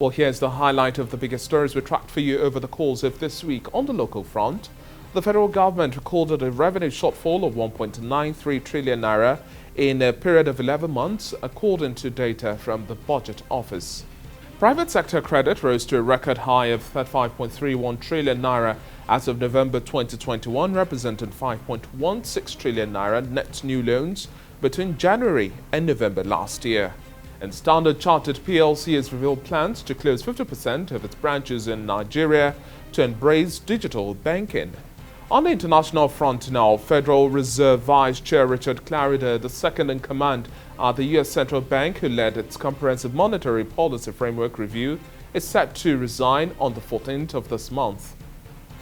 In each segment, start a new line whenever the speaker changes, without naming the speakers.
Well, here's the highlight of the biggest stories we tracked for you over the course of this week. On the local front, the federal government recorded a revenue shortfall of 1.93 trillion naira in a period of 11 months, according to data from the Budget Office. Private sector credit rose to a record high of 35.31 trillion naira as of November 2021, representing 5.16 trillion naira net new loans between January and November last year. And Standard Chartered PLC has revealed plans to close 50% of its branches in Nigeria to embrace digital banking. On the international front now, Federal Reserve Vice Chair Richard Clarida, the second in command at the U.S. Central Bank, who led its comprehensive monetary policy framework review, is set to resign on the 14th of this month.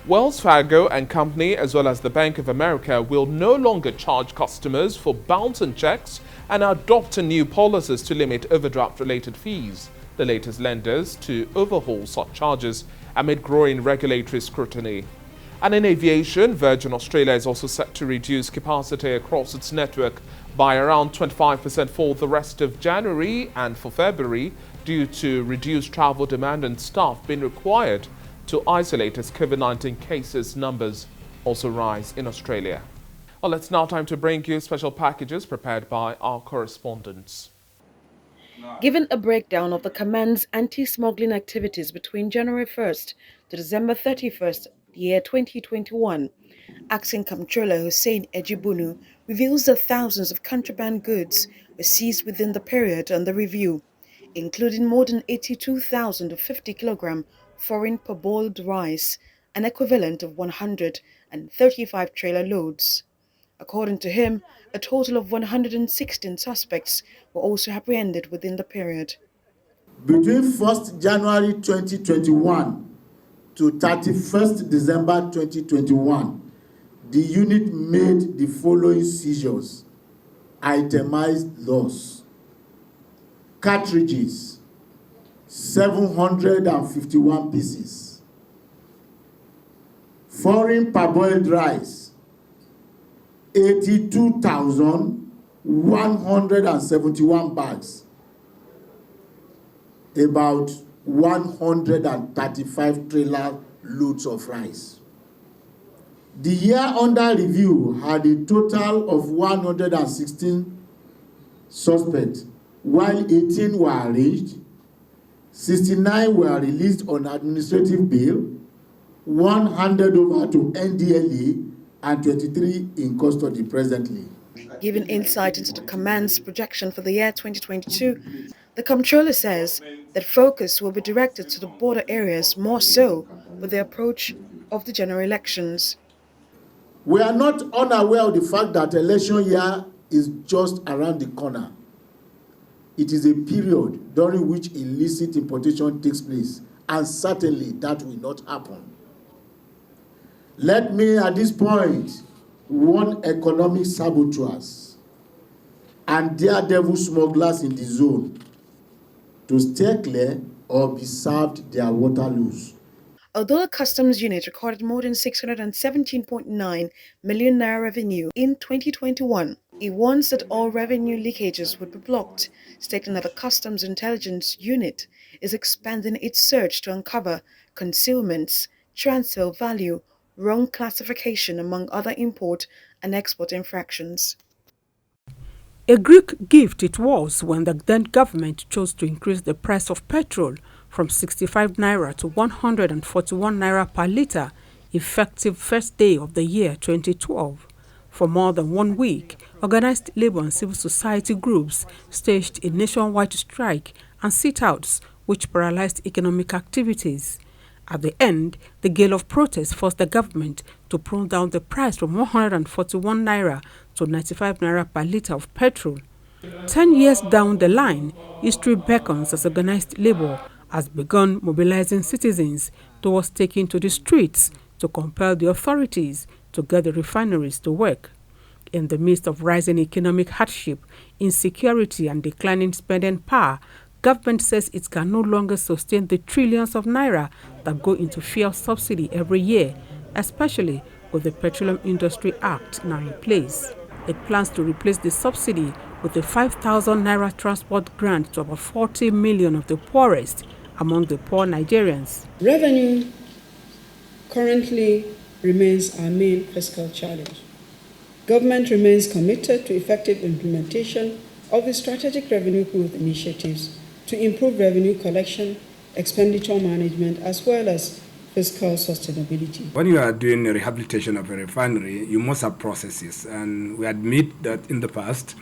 Wells Fargo and Company, as well as the Bank of America, will no longer charge customers for bouncing checks and adopt new policies to limit overdraft-related fees, the latest lenders to overhaul such charges amid growing regulatory scrutiny. And in aviation, Virgin Australia is also set to reduce capacity across its network by around 25% for the rest of January and for February due to reduced travel demand and staff being required to isolate as COVID-19 cases numbers also rise in Australia. Well, it's now time to bring you special packages prepared by our correspondents.
Given a breakdown of the command's anti-smuggling activities between January 1st to December 31st, year 2021, Acting Comptroller Hussein Ejibunu reveals that thousands of contraband goods were seized within the period under review, including more than 82,050 kilogram foreign parboiled rice, an equivalent of 135 trailer loads. According to him, a total of 116 suspects were also apprehended within the period.
Between 1st January 2021 to 31st December 2021, the unit made the following seizures: itemized loss, cartridges, 751 pieces, foreign parboiled rice, 82,171 bags, about 135 trailer loads of rice. The year under review had a total of 116 suspects, while 18 were arraigned, 69 were released on administrative bail, 1 handed over to NDLA, and 23 in custody presently.
Giving insight into the command's projection for the year 2022, the Comptroller says that focus will be directed to the border areas more so with the approach of the general elections.
We are not unaware of the fact that election year is just around the corner. It is a period during which illicit importation takes place, and certainly that will not happen. Let me at this point warn economic saboteurs and daredevil smugglers in the zone to stay clear or be served their Waterloos.
Although the customs unit recorded more than 617.9 million naira revenue in 2021, it warns that all revenue leakages would be blocked, stating that the Customs Intelligence Unit is expanding its search to uncover concealments, transfer value, wrong classification, among other import and export infractions.
A Greek gift it was when the then government chose to increase the price of petrol from 65 naira to 141 naira per litre, effective first day of the year 2012. For more than 1 week, organized labor and civil society groups staged a nationwide strike and sit-outs which paralyzed economic activities. At the end, the gale of protest forced the government to pull down the price from 141 naira to 95 naira per litre of petrol. 10 years down the line, history beckons as organized labor has begun mobilizing citizens towards taking to the streets to compel the authorities to get the refineries to work. In the midst of rising economic hardship, insecurity and declining spending power, government says it can no longer sustain the trillions of naira that go into fuel subsidy every year, especially with the Petroleum Industry Act now in place. It plans to replace the subsidy with a 5,000 naira transport grant to about 40 million of the poorest among the poor Nigerians.
Revenue currently remains our main fiscal challenge. Government remains committed to effective implementation of the strategic revenue growth initiatives to improve revenue collection, expenditure management, as well as fiscal sustainability.
When you are doing a rehabilitation of a refinery, you must have processes, and we admit that in the past,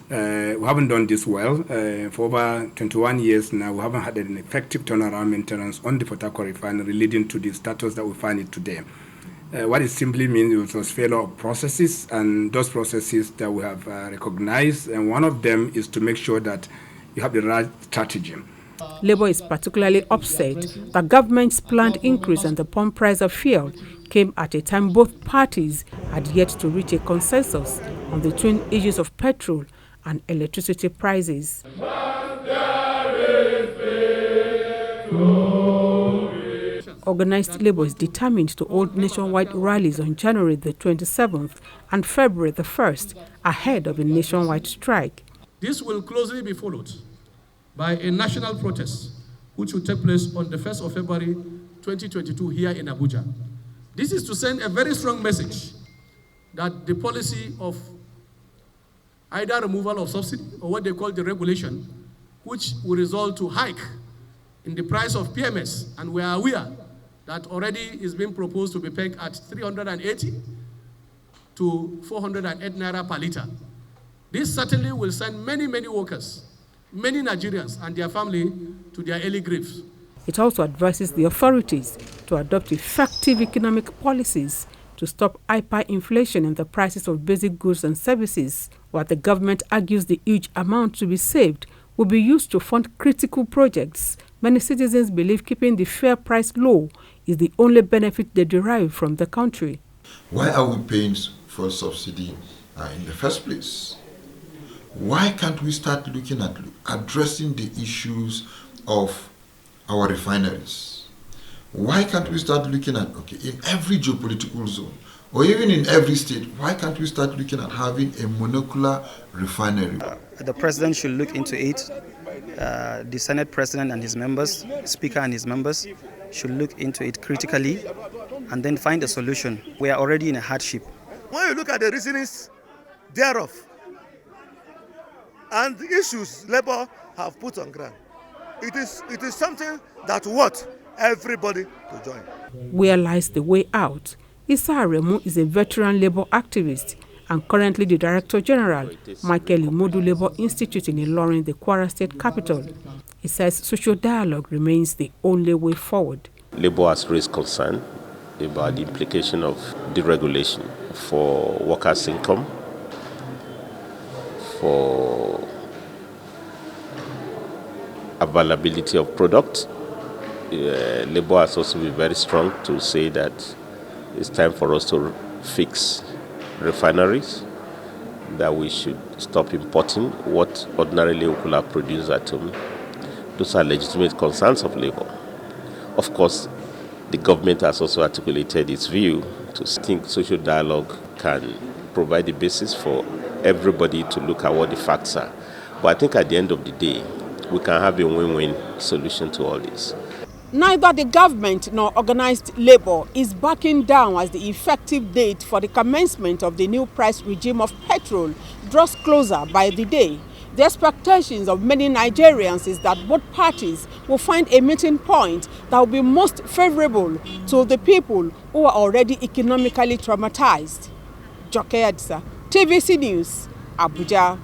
we haven't done this well. For over 21 years now, we haven't had an effective turnaround maintenance on the Port Harcourt refinery, leading to the status that we find it today. What it simply means is failure of processes, and those processes that we have recognized, and one of them is to make sure that you have the right strategy.
Labour is particularly upset that government's planned increase in the pump price of fuel came at a time both parties had yet to reach a consensus on the twin issues of petrol and electricity prices. Organized labour is determined to hold nationwide rallies on January the 27th and February the 1st ahead of a nationwide strike.
This will closely be followed by a national protest, which will take place on the 1st of February 2022 here in Abuja. This is to send a very strong message that the policy of either removal of subsidy or what they call the regulation, which will result to hike in the price of PMS, and we are aware that already is being proposed to be pegged at 380 to 408 naira per litre. This certainly will send many workers, many Nigerians and their family to their early graves.
It also advises the authorities to adopt effective economic policies to stop hyperinflation in the prices of basic goods and services, while the government argues the huge amount to be saved will be used to fund critical projects. Many citizens believe keeping the fuel price low is the only benefit they derive from the country.
Why are we paying for subsidy in the first place? Why can't we start looking at addressing the issues of our refineries? Why can't we start looking at, in every geopolitical zone, or even in every state, why can't we start looking at having a monocular refinery?
The president should look into it. The Senate president and his members, speaker and his members, should look into it critically and then find a solution. We are already in a hardship.
When you look at the reasons thereof and the issues Labour have put on ground, it is something that what everybody to join.
Where lies the way out? Issa Aremu is a veteran Labour activist and currently the Director General, Michael Imodu Labour Institute in Ilorin, the Kwara State capital. He says social dialogue remains the only way forward.
Labour has raised concern about the implication of deregulation for workers' income, for availability of products. Labour has also been very strong to say that it's time for us to fix refineries, that we should stop importing what ordinarily we could have produced at home. Those are legitimate concerns of Labour. Of course, the government has also articulated its view to think social dialogue can provide the basis for everybody to look at what the facts are. But I think at the end of the day, we can have a win-win solution to all this.
Neither the government nor organized labour is backing down as the effective date for the commencement of the new price regime of petrol draws closer by the day. The expectations of many Nigerians is that both parties will find a meeting point that will be most favorable to the people who are already economically traumatized. Joke Adisa, TVC News, Abuja.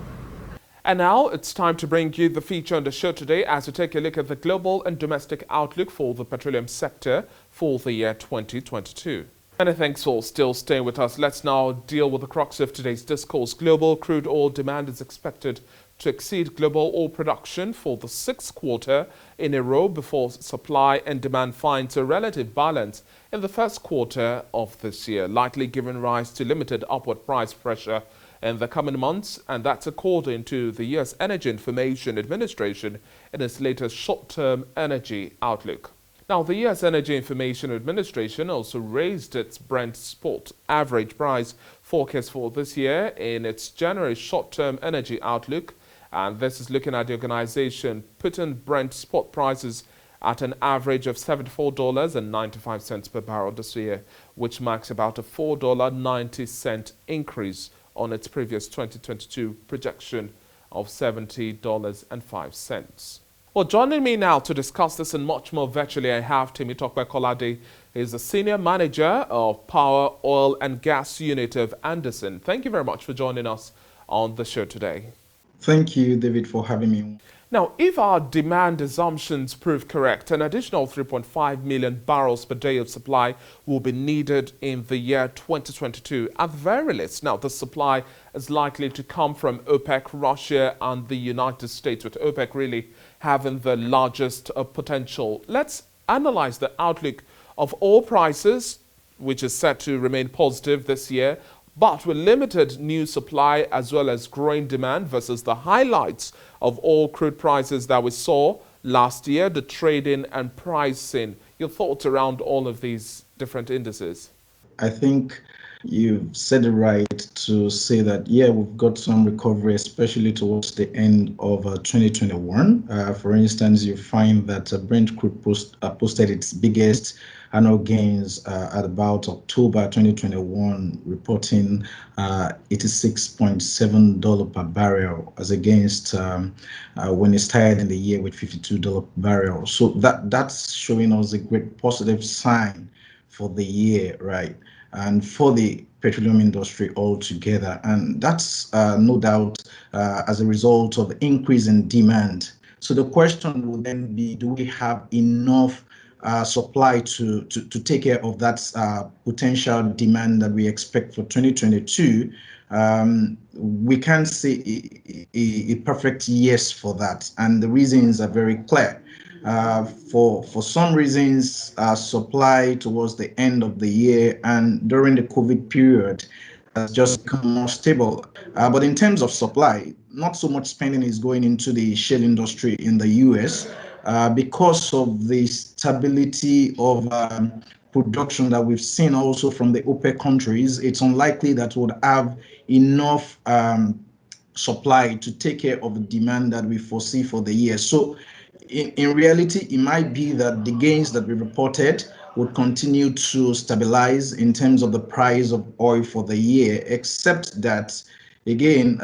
And now it's time to bring you the feature on the show today as we take a look at the global and domestic outlook for the petroleum sector for the year 2022. Many thanks for still staying with us. Let's now deal with the crux of today's discourse. Global crude oil demand is expected to exceed global oil production for the 6th quarter in a row before supply and demand finds a relative balance in the 1st quarter of this year, likely giving rise to limited upward price pressure in the coming months, and that's according to the U.S. Energy Information Administration in its latest short-term energy outlook. Now, the U.S. Energy Information Administration also raised its Brent spot average price forecast for this year in its January short-term energy outlook, and this is looking at the organization putting Brent spot prices at an average of $74.95 per barrel this year, which marks about a $4.90 increase on its previous 2022 projection of $70.05. Well, joining me now to discuss this and much more virtually, I have Temitope Kolade. He's the Senior Manager of Power, Oil and Gas Unit of Anderson. Thank you very much for joining us on the show today.
Thank you, David, for having me.
Now, if our demand assumptions prove correct, an additional 3.5 million barrels per day of supply will be needed in the year 2022. At the very least, now the supply is likely to come from OPEC, Russia and the United States, with OPEC really having the largest potential. Let's analyze the outlook of oil prices, which is set to remain positive this year, but with limited new supply as well as growing demand versus the highlights of oil crude prices that we saw last year, the trading and pricing. Your thoughts around all of these different indices?
I think you've said it right to say that, yeah, we've got some recovery, especially towards the end of 2021. For instance, you find that Brent crude posted its biggest annual gains at about October 2021, reporting $86.7 per barrel, as against when it started in the year with $52 per barrel. So that's showing us a great positive sign for the year, right? And for the petroleum industry altogether. And that's no doubt as a result of the increase in demand. So the question will then be, do we have enough supply to take care of that potential demand that we expect for 2022? We can't say a perfect yes for that. And the reasons are very clear. For some reasons, supply towards the end of the year and during the COVID period has just become more stable. But in terms of supply, not so much spending is going into the shale industry in the US because of the stability of production that we've seen also from the OPEC countries. It's unlikely that would have enough supply to take care of the demand that we foresee for the year. So in reality, it might be that the gains that we reported would continue to stabilize in terms of the price of oil for the year, except that, again,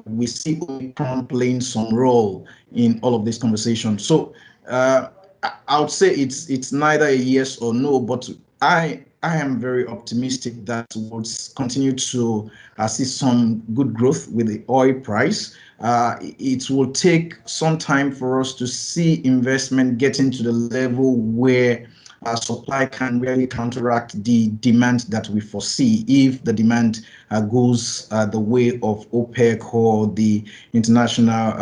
we see Omicron playing some role in all of this conversation. So I would say it's neither a yes or no, but I am very optimistic that we'll continue to see some good growth with the oil price. It will take some time for us to see investment getting to the level where supply can really counteract the demand that we foresee if the demand goes the way of OPEC or the International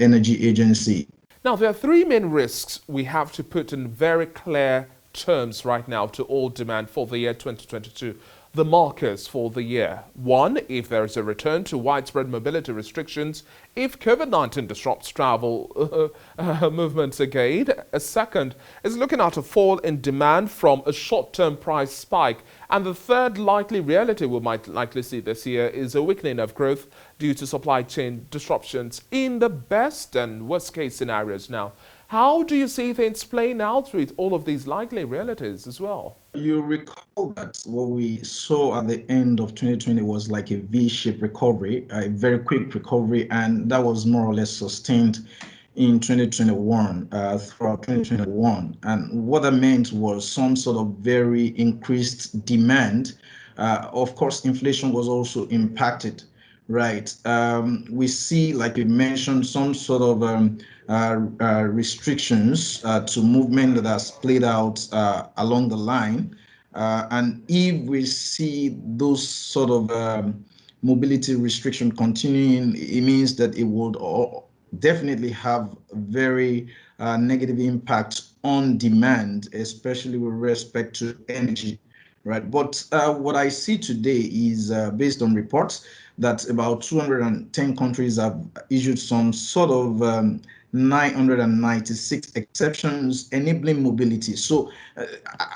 Energy Agency.
Now, there are three main risks we have to put in very clear terms right now to oil demand for the year 2022. The markers for the year. One, if there is a return to widespread mobility restrictions, if COVID-19 disrupts travel movements again. A second is looking at a fall in demand from a short-term price spike. And the third likely reality we might likely see this year is a weakening of growth due to supply chain disruptions in the best and worst case scenarios now. How do you see things playing out with all of these likely realities as well?
You recall that what we saw at the end of 2020 was like a V-shaped recovery, a very quick recovery, and that was more or less sustained in 2021, throughout 2021. And what that meant was some sort of very increased demand. Of course, inflation was also impacted. Right. We see, like you mentioned, some sort of restrictions to movement that has played out along the line. And if we see those sort of mobility restriction continuing, it means that it would definitely have very negative impact on demand, especially with respect to energy. Right. But what I see today is based on reports that about 210 countries have issued some sort of 996 exceptions enabling mobility. So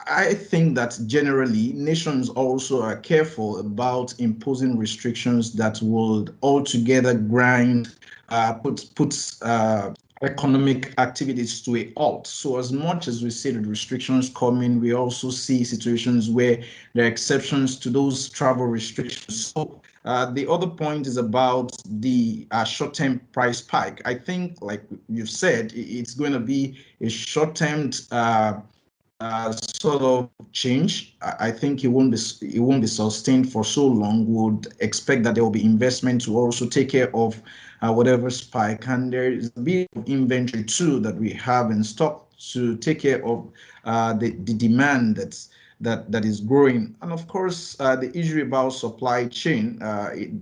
I think that generally nations also are careful about imposing restrictions that would altogether put economic activities to a halt. So as much as we see the restrictions coming, we also see situations where there are exceptions to those travel restrictions. So the other point is about the short-term price spike. I think, like you said, it's going to be a short-term sort of change. I think it won't be sustained for so long. Would expect that there will be investment to also take care of whatever spike, and there is a bit of inventory too that we have in stock to take care of the demand that is growing. And of course, the issue about supply chain,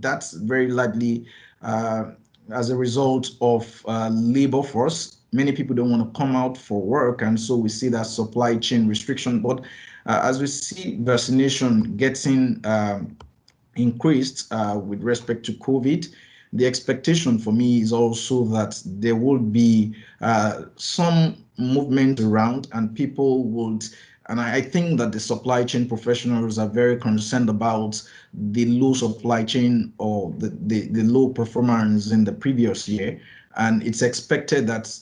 that's very likely as a result of labor force. Many people don't want to come out for work, and so we see that supply chain restriction. But as we see vaccination getting increased with respect to COVID, the expectation for me is also that there will be some movement around and people would, and I think that the supply chain professionals are very concerned about the low supply chain or the low performance in the previous year. And it's expected that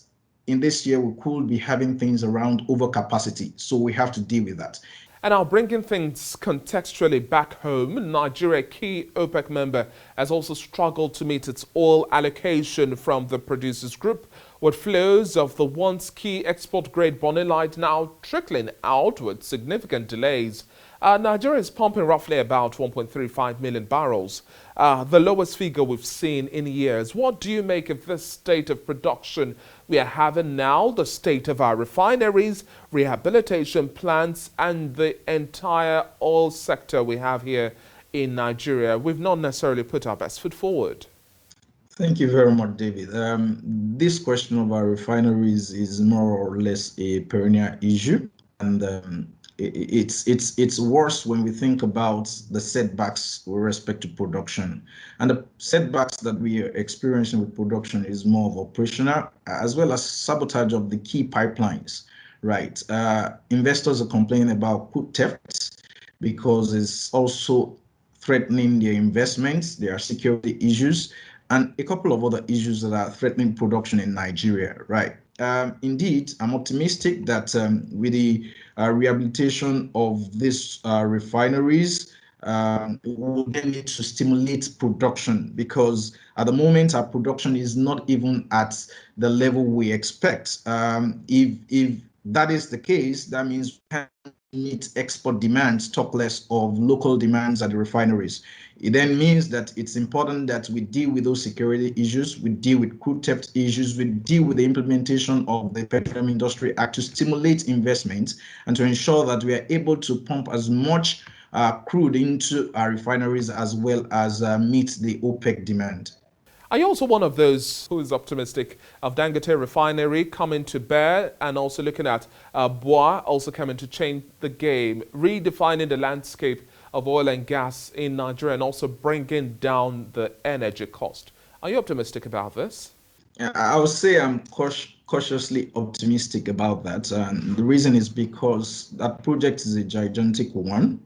in this year we could be having things around overcapacity. So we have to deal with that.
And now bringing things contextually back home, Nigeria, key OPEC member, has also struggled to meet its oil allocation from the producers group, with flows of the once key export-grade bonylite now trickling out with significant delays. Nigeria is pumping roughly about 1.35 million barrels, the lowest figure we've seen in years. What do you make of this state of production we are having now, the state of our refineries, rehabilitation plants, and the entire oil sector we have here in Nigeria? We've not necessarily put our best foot forward.
Thank you very much, David. This question of our refineries is more or less a perennial issue, and it's worse when we think about the setbacks with respect to production. And the setbacks that we are experiencing with production is more of operational, as well as sabotage of the key pipelines, right? Investors are complaining about crude thefts because it's also threatening their investments. There are security issues and a couple of other issues that are threatening production in Nigeria, right? Indeed, I'm optimistic that with the rehabilitation of these refineries, we will then need to stimulate production, because at the moment our production is not even at the level we expect. If that is the case, that means we can meet export demands, talk less of local demands at the refineries. It then means that it's important that we deal with those security issues, we deal with crude theft issues, we deal with the implementation of the Petroleum Industry Act to stimulate investment and to ensure that we are able to pump as much crude into our refineries as well as meet the OPEC demand.
Are you also one of those who is optimistic of Dangote refinery coming to bear, and also looking at Bois also coming to change the game, redefining the landscape of oil and gas in Nigeria, and also bringing down the energy cost? Are you optimistic about this?
I would say I'm cautiously optimistic about that. And the reason is because that project is a gigantic one,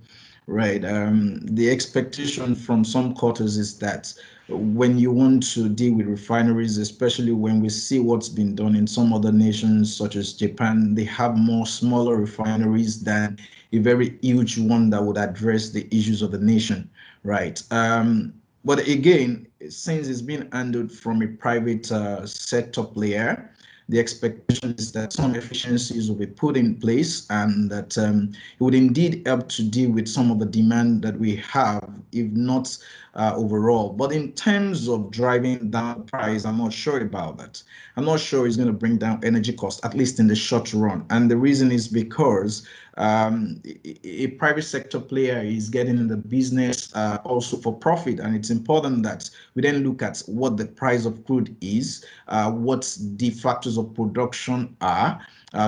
right? The expectation from some quarters is that when you want to deal with refineries, especially when we see what's been done in some other nations such as Japan, they have more smaller refineries than a very huge one that would address the issues of the nation, right? But again, since it's been handled from a private sector player, the expectation is that some efficiencies will be put in place, and that it would indeed help to deal with some of the demand that we have, if not overall. But in terms of driving down price, I'm not sure about that. I'm not sure it's going to bring down energy costs, at least in the short run. And the reason is because a private sector player is getting in the business also for profit, and it's important that we then look at what the price of crude is, what the factors of production are,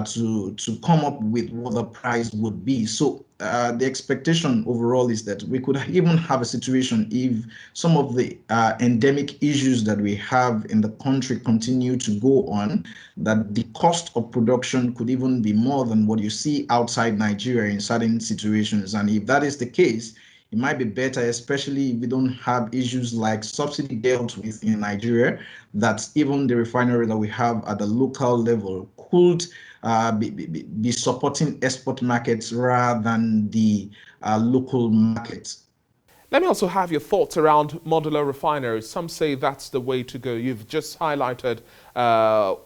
to come up with what the price would be. So the expectation overall is that we could even have a situation, if some of the endemic issues that we have in the country continue to go on, that the cost of production could even be more than what you see outside Nigeria in certain situations. And if that is the case, it might be better, especially if we don't have issues like subsidy dealt with in Nigeria, that even the refinery that we have at the local level could be supporting export markets rather than the local markets.
Let me also have your thoughts around modular refineries. Some say that's the way to go. You've just highlighted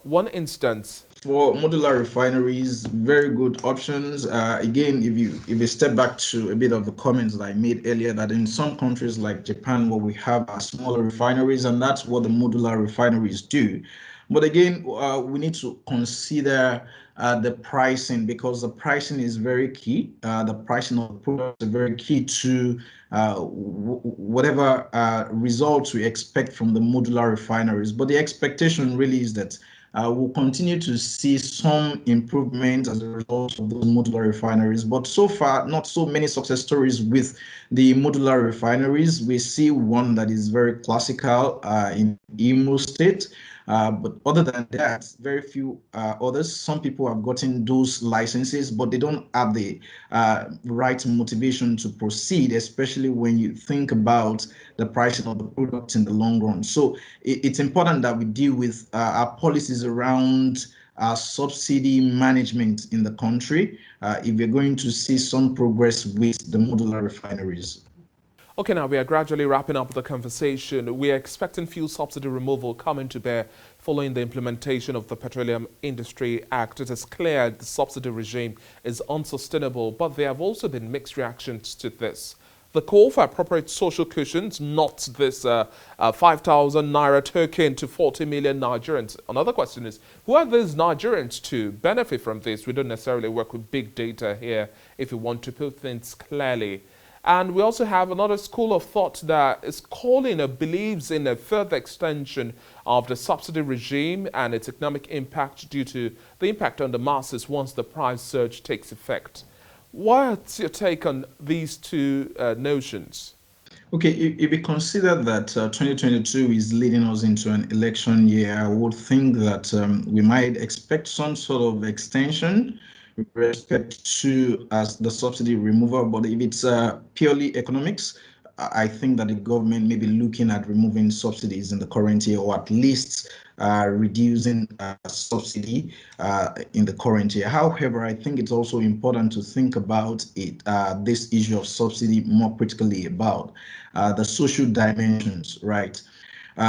one instance.
For modular refineries, very good options. Again, if you step back to a bit of the comments that I made earlier, that in some countries like Japan, where we have smaller refineries, and that's what the modular refineries do. But again, we need to consider the pricing, because the pricing is very key. The pricing of the product is very key to whatever results we expect from the modular refineries. But the expectation really is that we'll continue to see some improvement as a result of those modular refineries. But so far, not so many success stories with the modular refineries. We see one that is very classical in Imo State. But other than that, very few others. Some people have gotten those licenses, but they don't have the right motivation to proceed, especially when you think about the pricing of the products in the long run. So it's important that we deal with our policies around subsidy management in the country if we're going to see some progress with the modular refineries.
Okay, now we are gradually wrapping up the conversation. We are expecting fuel subsidy removal coming to bear following the implementation of the Petroleum Industry Act. It is clear the subsidy regime is unsustainable, but there have also been mixed reactions to this. The call for appropriate social cushions, not this 5,000 naira token to 40 million Nigerians. Another question is, who are these Nigerians to benefit from this? We don't necessarily work with big data here if you want to put things clearly. And we also have another school of thought that is calling or believes in a further extension of the subsidy regime and its economic impact due to the impact on the masses once the price surge takes effect. What's your take on these two notions?
Okay, if we consider that 2022 is leading us into an election year, I would think that we might expect some sort of extension with respect to as the subsidy removal. But if it's purely economics, I think that the government may be looking at removing subsidies in the current year, or at least reducing subsidy in the current year. However, I think it's also important to think about it, this issue of subsidy more critically about the social dimensions, right?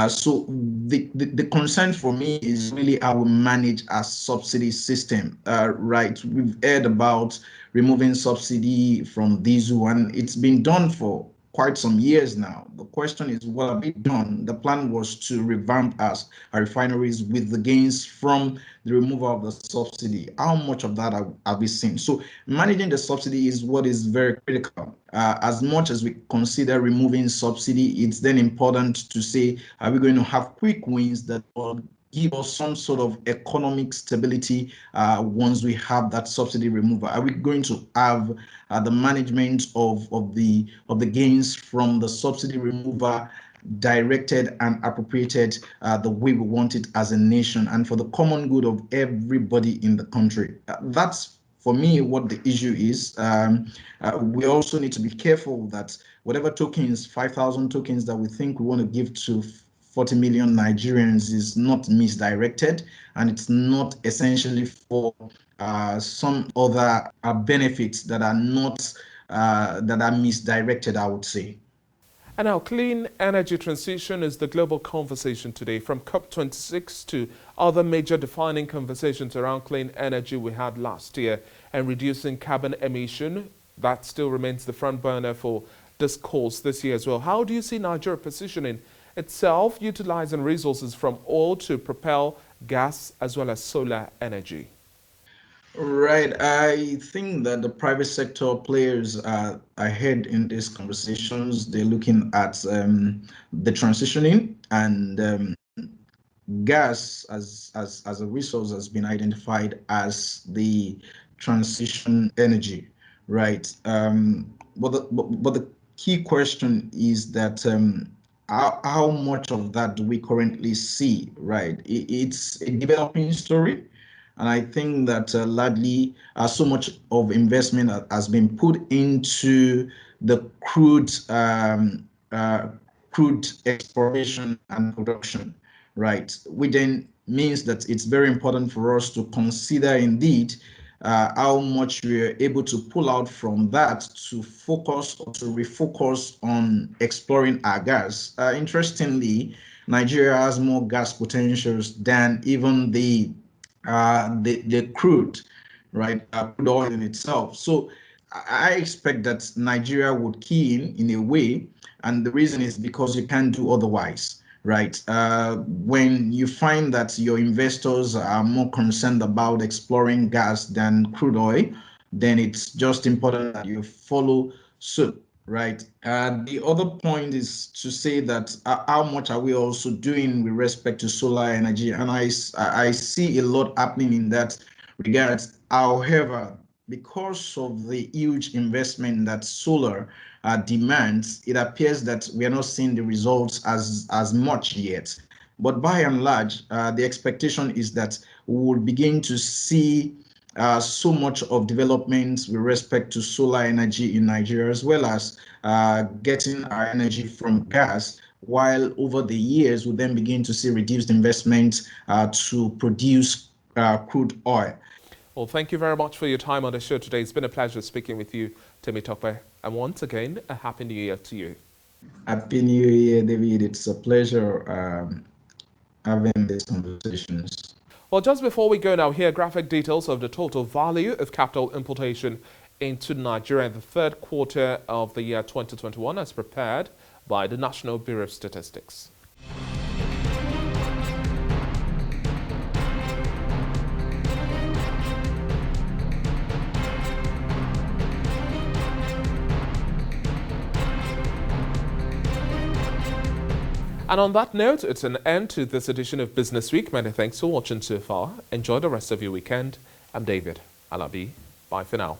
So the concern for me is really how we manage our subsidy system, right? We've heard about removing subsidy from diesel, and it's been done for quite some years now. The question is, what have we done? The plan was to revamp our refineries with the gains from the removal of the subsidy. How much of that have we seen? So managing the subsidy is what is very critical. As much as we consider removing subsidy, it's then important to say, are we going to have quick wins that will give us some sort of economic stability once we have that subsidy removal? Are we going to have the management of the gains from the subsidy removal directed and appropriated the way we want it as a nation and for the common good of everybody in the country? That's for me what the issue is. We also need to be careful that whatever tokens, 5,000 tokens that we think we want to give to 40 million Nigerians is not misdirected, and it's not essentially for some other benefits that are not that are misdirected, I would say.
And now, clean energy transition is the global conversation today. From COP26 to other major defining conversations around clean energy we had last year, and reducing carbon emission, that still remains the front burner for discourse this year as well. How do you see Nigeria positioning itself, utilizing resources from oil to propel gas as well as solar energy?
Right. I think that the private sector players are ahead in these conversations. They're looking at the transitioning, and gas as a resource has been identified as the transition energy, right? But the key question is that how much of that do we currently see, right? It's a developing story. And I think that largely so much of investment has been put into the crude exploration and production, right? Which then means that it's very important for us to consider indeed how much we are able to pull out from that to focus or to refocus on exploring our gas. Interestingly, Nigeria has more gas potentials than even the crude, right? Crude oil in itself. So I expect that Nigeria would key in a way, and the reason is because you can't do otherwise, right? When you find that your investors are more concerned about exploring gas than crude oil, then it's just important that you follow suit. Right. The other point is to say that how much are we also doing with respect to solar energy? And I see a lot happening in that regard. However, because of the huge investment that solar demands, it appears that we are not seeing the results as much yet. But by and large, the expectation is that we will begin to see so much of development with respect to solar energy in Nigeria, as well as getting our energy from gas, while over the years we then begin to see reduced investment to produce crude oil.
Well, thank you very much for your time on the show today. It's been a pleasure speaking with you, Temi Tope. And once again, a Happy New Year to you.
Happy New Year, David. It's a pleasure having these conversations.
Well, just before we go now, here are graphic details of the total value of capital importation into Nigeria in the third quarter of the year 2021 as prepared by the National Bureau of Statistics. And on that note, it's an end to this edition of Business Week. Many thanks for watching so far. Enjoy the rest of your weekend. I'm David Alabi. Bye for now.